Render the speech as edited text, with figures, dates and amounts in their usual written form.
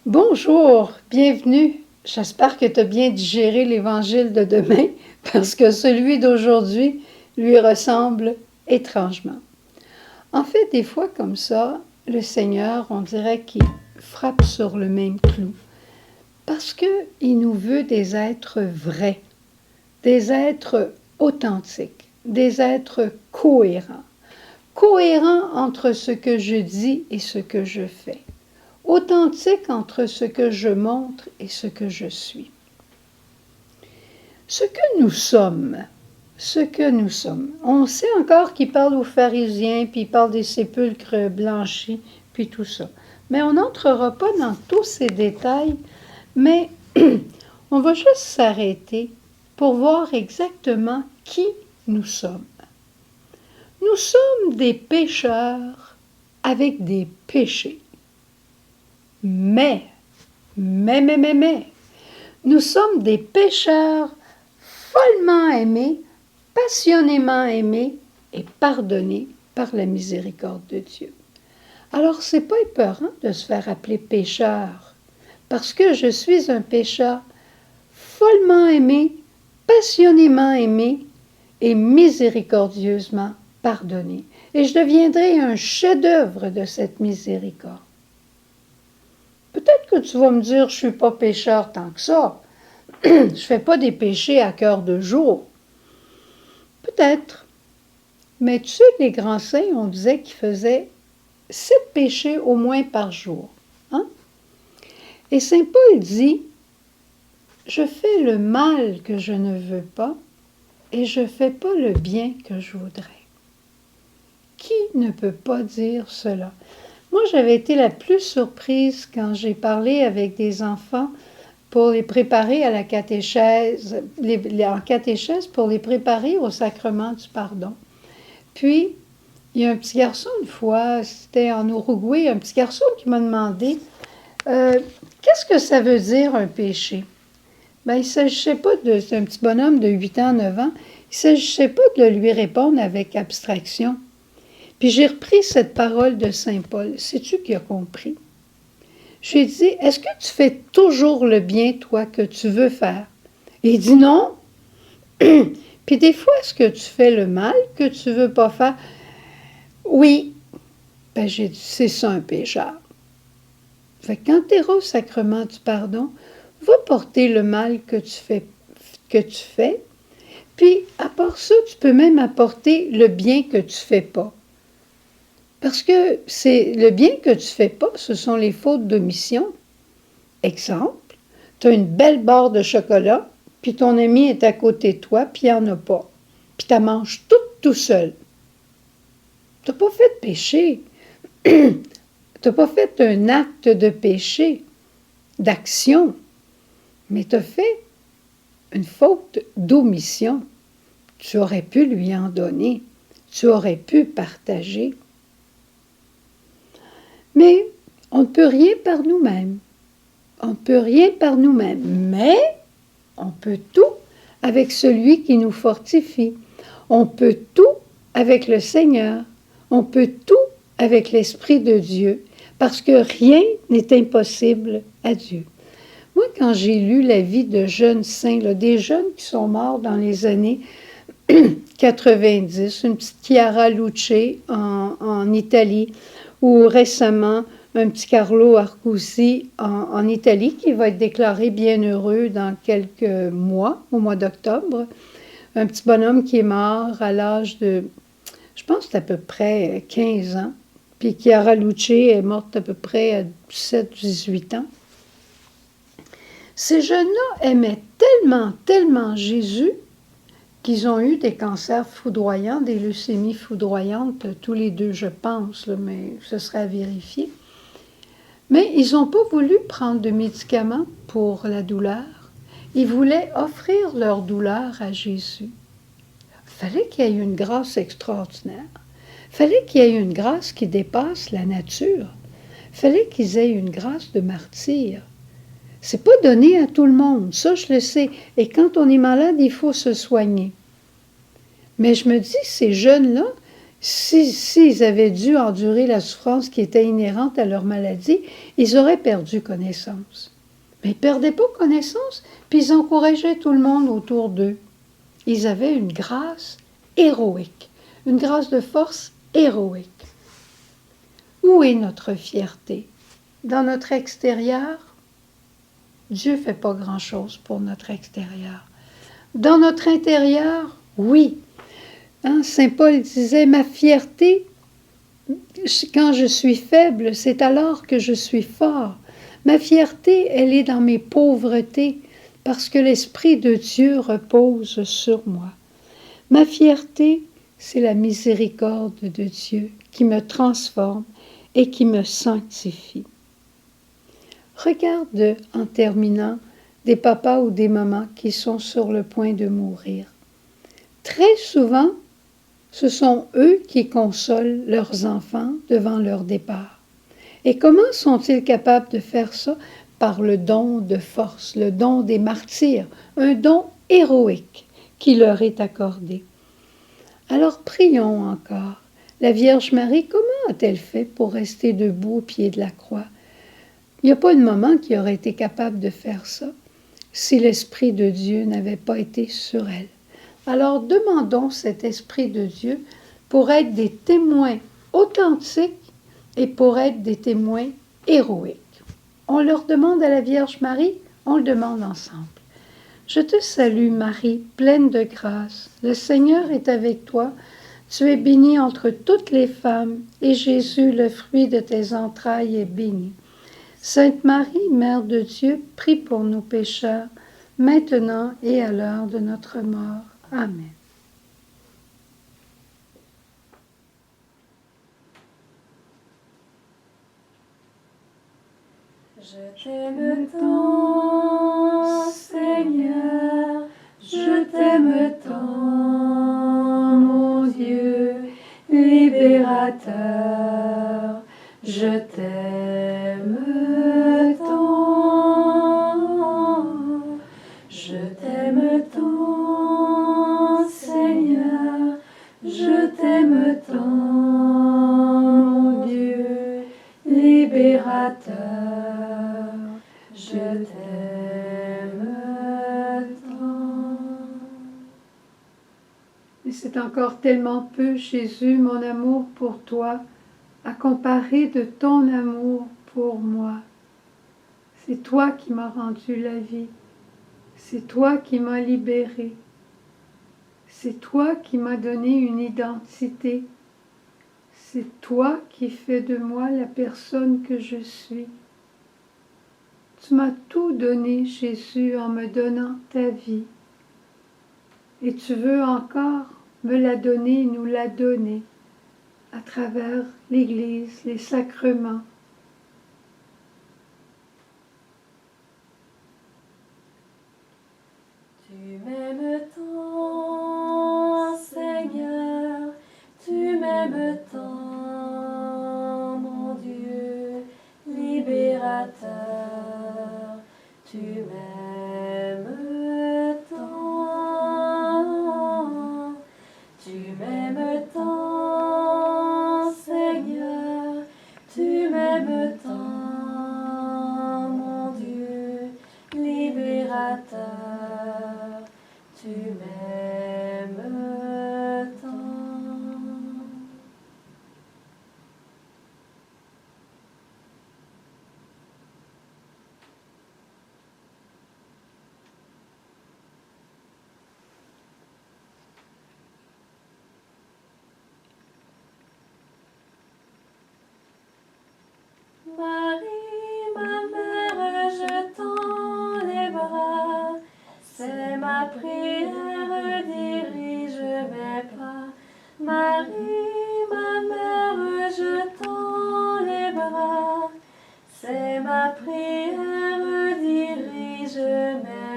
Bonjour, bienvenue. J'espère que tu as bien digéré l'évangile de demain parce que celui d'aujourd'hui lui ressemble étrangement. En fait, des fois comme ça, le Seigneur, on dirait qu'il frappe sur le même clou parce qu'il nous veut des êtres vrais, des êtres authentiques, des êtres cohérents. Cohérents entre ce que je dis et ce que je fais. Authentique entre ce que je montre et ce que je suis. Ce que nous sommes, On sait encore qu'il parle aux pharisiens, puis il parle des sépulcres blanchis, puis tout ça. Mais on n'entrera pas dans tous ces détails, mais on va juste s'arrêter pour voir exactement qui nous sommes. Nous sommes des pécheurs avec des péchés. Mais, nous sommes des pécheurs follement aimés, passionnément aimés et pardonnés par la miséricorde de Dieu. Alors, c'est pas épeurant de se faire appeler pécheur, parce que je suis un pécheur follement aimé, passionnément aimé et miséricordieusement pardonné. Et je deviendrai un chef-d'œuvre de cette miséricorde. Peut-être que tu vas me dire, je ne suis pas pécheur tant que ça. Je ne fais pas des péchés à cœur de jour. Peut-être. Mais tu sais, les grands saints, on disait qu'ils faisaient 7 péchés au moins par jour. Hein? Et Saint Paul dit, je fais le mal que je ne veux pas et je ne fais pas le bien que je voudrais. Qui ne peut pas dire cela? Moi, j'avais été la plus surprise quand j'ai parlé avec des enfants pour les préparer à la catéchèse, en catéchèse pour les préparer au sacrement du pardon. Puis, il y a un petit garçon une fois, c'était en Uruguay, un petit garçon qui m'a demandé qu'est-ce que ça veut dire un péché? Ben, il ne s'agissait pas c'est un petit bonhomme de 8 ans, 9 ans, il ne s'agissait pas de lui répondre avec abstraction. Puis j'ai repris cette parole de Saint Paul. Sais-tu qui a compris? J'ai dit, est-ce que tu fais toujours le bien, toi, que tu veux faire? Il dit non. Puis des fois, est-ce que tu fais le mal que tu ne veux pas faire? Oui. Ben j'ai dit, c'est ça un pécheur. Fait que quand tu iras au sacrement du pardon, va porter le mal que tu fais. Puis, à part ça, tu peux même apporter le bien que tu ne fais pas. Parce que c'est le bien que tu ne fais pas, ce sont les fautes d'omission. Exemple, tu as une belle barre de chocolat, puis ton ami est à côté de toi, puis il n'y en a pas. Puis tu la manges toute tout seul. Tu n'as pas fait de péché. Tu n'as pas fait un acte de péché, d'action, mais tu as fait une faute d'omission. Tu aurais pu lui en donner. Tu aurais pu partager. Mais on ne peut rien par nous-mêmes. On ne peut rien par nous-mêmes, mais on peut tout avec celui qui nous fortifie. On peut tout avec le Seigneur. On peut tout avec l'Esprit de Dieu, parce que rien n'est impossible à Dieu. Moi, quand j'ai lu la vie de jeunes saints, là, des jeunes qui sont morts dans les années 90, une petite Chiara Luce en Italie, ou récemment un petit Carlo Arcusi en Italie qui va être déclaré bienheureux dans quelques mois, au mois d'octobre. Un petit bonhomme qui est mort à l'âge de, je pense, à peu près 15 ans. Puis Chiara Luce est morte à peu près à 17-18 ans. Ces jeunes-là aimaient tellement, tellement Jésus qu'ils ont eu des cancers foudroyants, des leucémies foudroyantes, tous les deux, je pense, là, mais ce serait à vérifier. Mais ils n'ont pas voulu prendre de médicaments pour la douleur. Ils voulaient offrir leur douleur à Jésus. Il fallait qu'il y ait une grâce extraordinaire. Il fallait qu'il y ait une grâce qui dépasse la nature. Il fallait qu'ils aient une grâce de martyr. C'est pas donné à tout le monde, ça je le sais. Et quand on est malade, il faut se soigner. Mais je me dis, ces jeunes-là, S'ils avaient dû endurer la souffrance qui était inhérente à leur maladie, ils auraient perdu connaissance. Mais ils ne perdaient pas connaissance, puis ils encourageaient tout le monde autour d'eux. Ils avaient une grâce héroïque, une grâce de force héroïque. Où est notre fierté? Dans notre extérieur? Dieu ne fait pas grand-chose pour notre extérieur. Dans notre intérieur? Oui. Saint Paul disait, ma fierté, quand je suis faible, c'est alors que je suis fort. Ma fierté, elle est dans mes pauvretés, parce que l'Esprit de Dieu repose sur moi. Ma fierté, c'est la miséricorde de Dieu qui me transforme et qui me sanctifie. Regarde, en terminant, des papas ou des mamans qui sont sur le point de mourir. Très souvent, ce sont eux qui consolent leurs enfants devant leur départ. Et comment sont-ils capables de faire ça? Par le don de force, le don des martyrs, un don héroïque qui leur est accordé. Alors prions encore. La Vierge Marie, comment a-t-elle fait pour rester debout au pied de la croix? Il n'y a pas de maman qui aurait été capable de faire ça si l'Esprit de Dieu n'avait pas été sur elle. Alors demandons cet Esprit de Dieu pour être des témoins authentiques et pour être des témoins héroïques. On leur demande à la Vierge Marie, on le demande ensemble. Je te salue Marie, pleine de grâce, le Seigneur est avec toi. Tu es bénie entre toutes les femmes, et Jésus, le fruit de tes entrailles, est béni. Sainte Marie, Mère de Dieu, prie pour nous pécheurs, maintenant et à l'heure de notre mort. Amen. Je t'aime tant, Seigneur, je t'aime tant, mon Dieu, libérateur, je t'aime tant, je t'aime tant, Seigneur, je t'aime tant, mon Dieu, libérateur. Je t'aime tant. Et c'est encore tellement peu, Jésus, mon amour pour toi, à comparer de ton amour pour moi. C'est toi qui m'as rendu la vie. C'est toi qui m'as libéré. C'est toi qui m'as donné une identité. C'est toi qui fais de moi la personne que je suis. Tu m'as tout donné, Jésus, en me donnant ta vie. Et tu veux encore me la donner, nous la donner, à travers l'Église, les sacrements. Tu m'aimes tant, Seigneur, tu m'aimes tant, mon Dieu, libérateur, tu m'aimes tant, tu m'aimes tant, Seigneur, tu m'aimes tant, mon Dieu, libérateur. Tu m'aimes tant. Marie, ma mère, je tends les bras. C'est ma prière, dirige mes pas. Marie, ma mère, je tends les bras. C'est ma prière, dirige mes